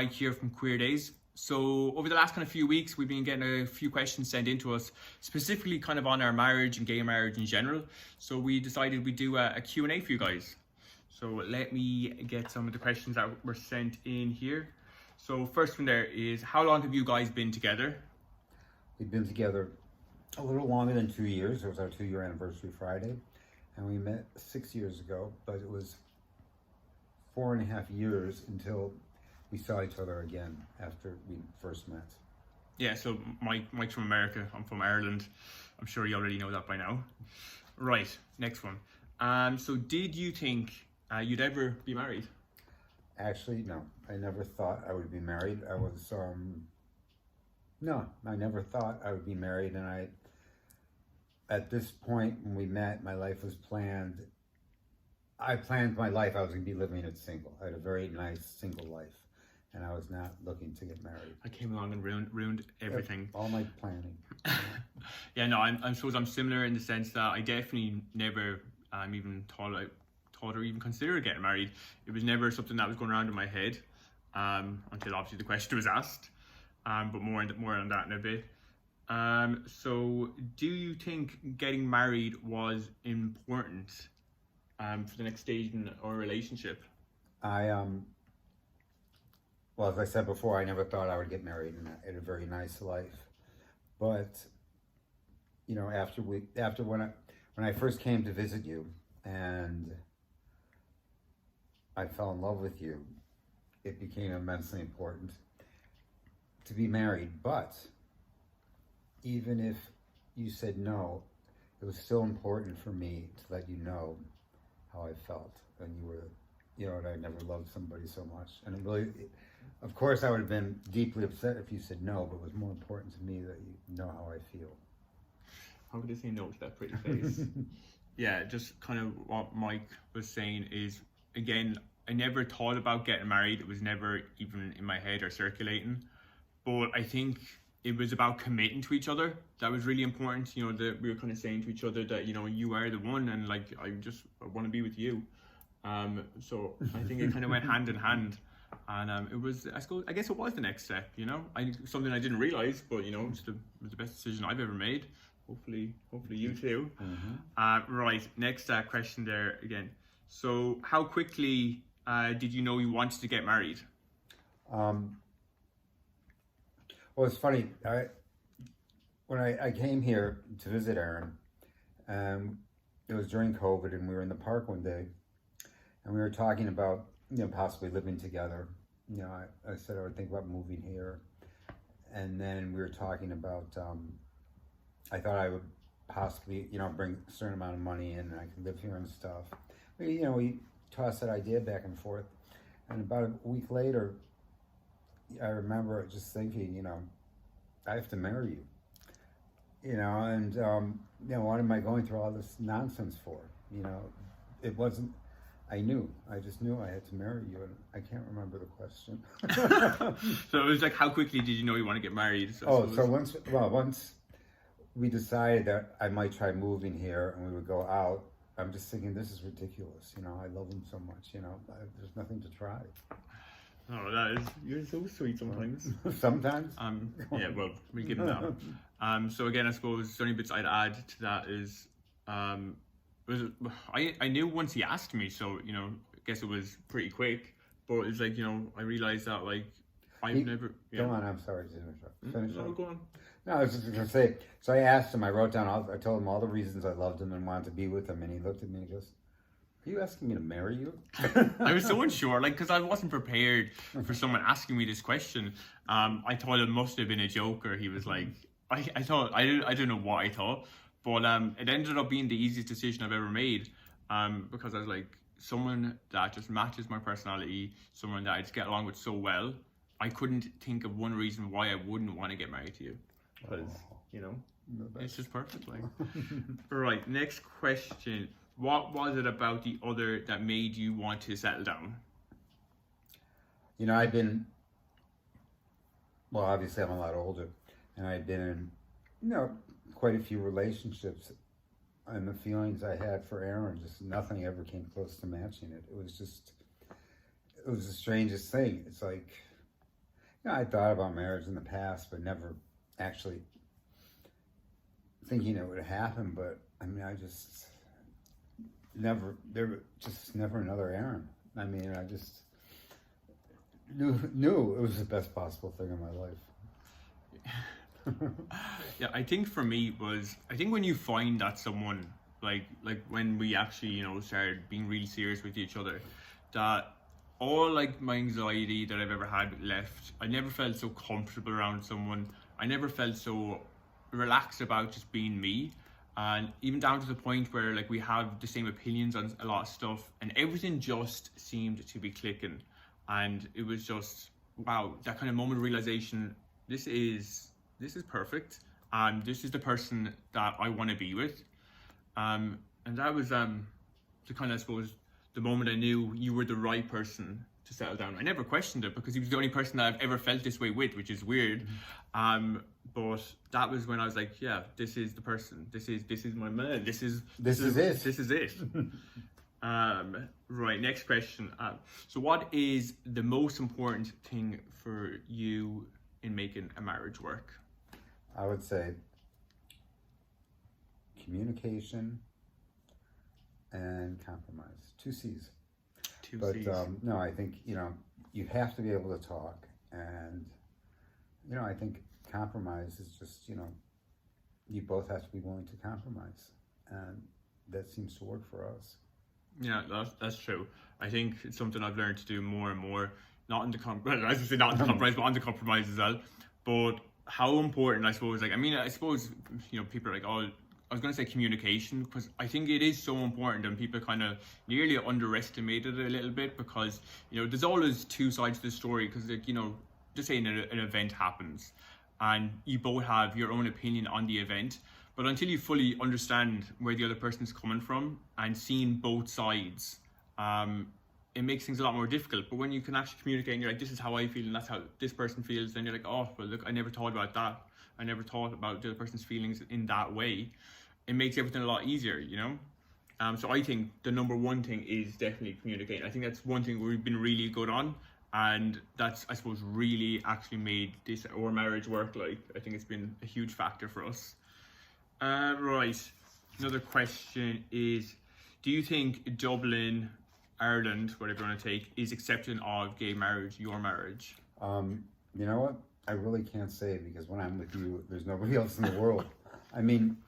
Mike here from Queer Days. So over the last kind of few weeks, we've been getting a few questions sent in to us, specifically kind of on our marriage and gay marriage in general. So we decided we'd do a Q&A for you guys. So let me get some of the questions that were sent in here. So first one there is, how long have you guys been together? We've been together a little longer than 2 years. It was our 2-year anniversary Friday. And we met 6 years ago, but it was 4.5 years until we saw each other again after we first met. Yeah, so Mike's from America, I'm from Ireland. I'm sure you already know that by now. Right, next one. So did you think you'd ever be married? Actually, no. I never thought I would be married. I never thought I would be married. And at this point when we met, my life was planned. I planned my life. I was going to be living it single. I had a very nice single life, and I was not looking to get married. I came along and ruined everything. All my planning. Yeah, no, I suppose I'm similar in the sense that I definitely never even thought or even considered getting married. It was never something that was going around in my head until obviously the question was asked. But more on that in a bit. So do you think getting married was important for the next stage in our relationship? Well, as I said before, I never thought I would get married, and I had a very nice life. But you know, after when I first came to visit you and I fell in love with you, it became immensely important to be married. But even if you said no, it was still important for me to let you know how I felt. And and I never loved somebody so much. And it really, of course, I would have been deeply upset if you said no, but it was more important to me that you know how I feel. How could I say no to that pretty face? Yeah, just kind of what Mike was saying is, again, I never thought about getting married. It was never even in my head or circulating. But I think it was about committing to each other. That was really important. That we were kind of saying to each other that, you are the one, and I want to be with you. So I think it kind of went hand in hand. And it was, I guess it was the next step, something I didn't realize, but it was the best decision I've ever made. Hopefully you too. Mm-hmm. Right, next question there again. So how quickly did you know you wanted to get married? Well, it's funny. When I came here to visit Aaron, it was during COVID, and we were in the park one day, and we were talking about possibly living together. I said I would think about moving here, and then we were talking about. I thought I would possibly bring a certain amount of money in, and I could live here and stuff. We tossed that idea back and forth, and about a week later, I remember just thinking, I have to marry you, and what am I going through all this nonsense for? It wasn't. I just knew I had to marry you, and I can't remember the question. So it was like, how quickly did you know you want to get married? So once we decided that I might try moving here and we would go out, I'm just thinking, this is ridiculous. I love him so much. There's nothing to try. Oh, you're so sweet sometimes. Sometimes? Yeah, well, we'll give him that. So again, I suppose the only bits I'd add to that is, I knew once he asked me, so, I guess it was pretty quick, but it's like, I realized that, I've never... Yeah. Go on, I'm sorry to interrupt. Finish up. Go on. No, I was just going to say, so I asked him, I wrote down, I told him all the reasons I loved him and wanted to be with him, and he looked at me and he goes, are you asking me to marry you? I was so unsure, because I wasn't prepared for someone asking me this question. I thought it must have been a joke, or he was like, I don't know what I thought, but it ended up being the easiest decision I've ever made, because I was like, someone that just matches my personality, someone that I just get along with so well. I couldn't think of one reason why I wouldn't want to get married to you, because it's just perfect. Right, next question. What was it about the other that made you want to settle down? Obviously I'm a lot older, and I'd been in, quite a few relationships, and the feelings I had for Aaron, just nothing ever came close to matching it. It was the strangest thing. It's like, Yeah, I thought about marriage in the past, but never actually thinking it would happen. But I mean, I just there was just never another Aaron. I mean, I just knew it was the best possible thing in my life. Yeah, I think for me was, I think when you find that someone, like when we actually, you know, started being really serious with each other, that all like my anxiety that I've ever had left. I never felt so comfortable around someone. I never felt so relaxed about just being me. And even down to the point where like we have the same opinions on a lot of stuff, and everything just seemed to be clicking. And it was just, wow, that kind of moment of realization, this is perfect. This is the person that I want to be with. And that was the kind of, I suppose, the moment I knew you were the right person to settle down. I never questioned it because he was the only person that I've ever felt this way with, which is weird. But that was when I was like, yeah, this is the person. This is my man. This is it. Right, next question. So what is the most important thing for you in making a marriage work? I would say communication and compromise. 2 C's. But no, I think, you know, you have to be able to talk, and, you know, I think compromise is just, you know, you both have to be willing to compromise, and that seems to work for us. Yeah, that's true. I think it's something I've learned to do more and more. Not in the as I say, not in the compromise, but on the compromise as well. But how important, I suppose, like, I mean, I suppose, you know, people are like, oh, I was going to say communication, because I think it is so important, and people kind of nearly underestimate it a little bit, because, you know, there's always 2 sides to the story, because, like, you know, just saying an event happens and you both have your own opinion on the event, but until you fully understand where the other person's coming from and seeing both sides, it makes things a lot more difficult. But when you can actually communicate and you're like, this is how I feel and that's how this person feels, then you're like, oh, well, look, I never thought about that. I never thought about the other person's feelings in that way. It makes everything a lot easier, you know? So I think the number one thing is definitely communicating. I think that's one thing we've been really good on, and that's, I suppose, really actually made this, our marriage work. Like, I think it's been a huge factor for us. Right, another question is, do you think Dublin, Ireland, whatever you want to take, is accepting of gay marriage, your marriage? You know what? I really can't say, because when I'm with you, there's nobody else in the world. I mean,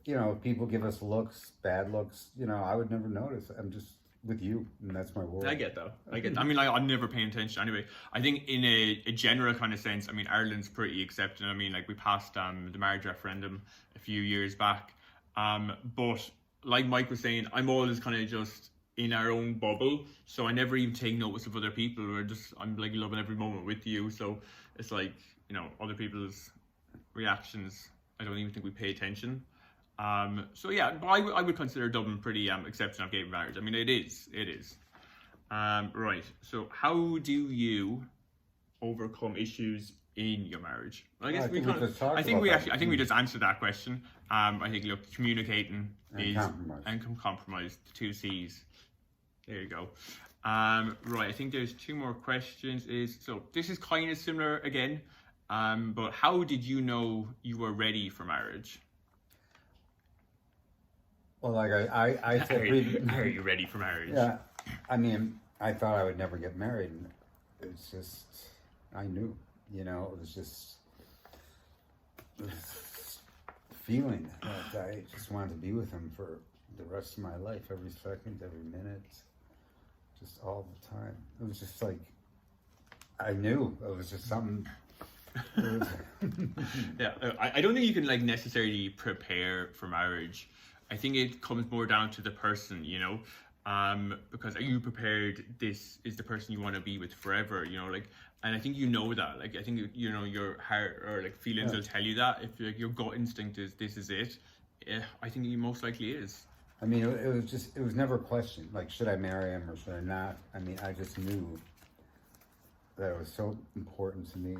you know, people give us looks, bad looks, you know, I would never notice. I'm just with you, and that's my world. I get that. I mean, like, I'm never paying attention anyway. I think in a general kind of sense, I mean, Ireland's pretty accepting. I mean, like, we passed the marriage referendum a few years back. But like Mike was saying, I'm always kind of just in our own bubble, so I never even take notice of other people. I'm like loving every moment with you. So it's like, you know, other people's reactions, I don't even think we pay attention. So yeah, but I would consider Dublin pretty accepting of gay marriage. I mean, it is. Right. So how do you overcome issues in your marriage? I guess we just answered that question. I think, look, communicating and compromise, the 2 C's. There you go. Right, I think there's 2 more questions. So this is kind of similar again, but how did you know you were ready for marriage? Well, like I said, are you ready for marriage? Yeah, I mean, I thought I would never get married, and it's just, I knew, you know, it was just this feeling that I just wanted to be with him for the rest of my life, every second, every minute, just all the time. It was just like, I knew it was just something. Yeah, I don't think you can like necessarily prepare for marriage. I think it comes more down to the person, you know, because are you prepared? This is the person you want to be with forever, you know, like, and I think you know that, like, I think, you know, your heart or like feelings will tell you that. If like your gut instinct is this is it, I think it most likely is. I mean, it was never a question, like, should I marry him or should I not? I mean, I just knew that it was so important to me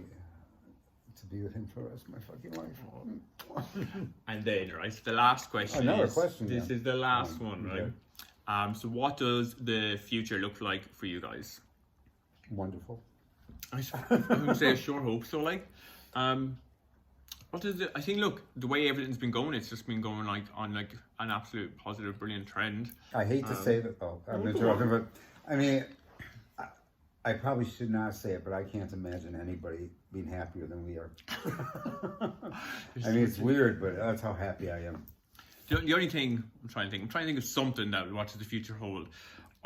to be with him for the rest of my fucking life. And then, right, so the last question This is the last one, right? Okay. So what does the future look like for you guys? Wonderful. I would say I sure hope so. Like, what is it? I think, look, the way everything's been going, it's just been going like on like an absolute positive, brilliant trend. I hate to say that. Oh, I'm interrupting, but I mean, I probably should not say it, but I can't imagine anybody being happier than we are. I mean, it's weird, but that's how happy I am. The only thing I'm trying to think of something that what does the future hold.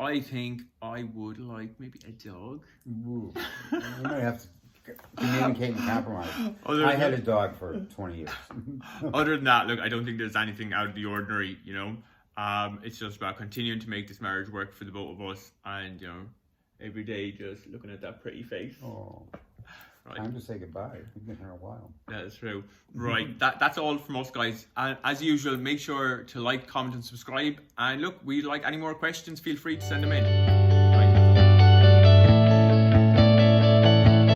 I think I would like maybe a dog. Ooh. You might have to communicate and compromise. I had a dog for 20 years. Other than that, look, I don't think there's anything out of the ordinary, you know. It's just about continuing to make this marriage work for the both of us, and you know, every day just looking at that pretty face. Oh, right. Time to say goodbye. We've been here a while. That is true. Right, that's all from us, guys. And as usual, make sure to like, comment, and subscribe. And look, we like any more questions, feel free to send them in.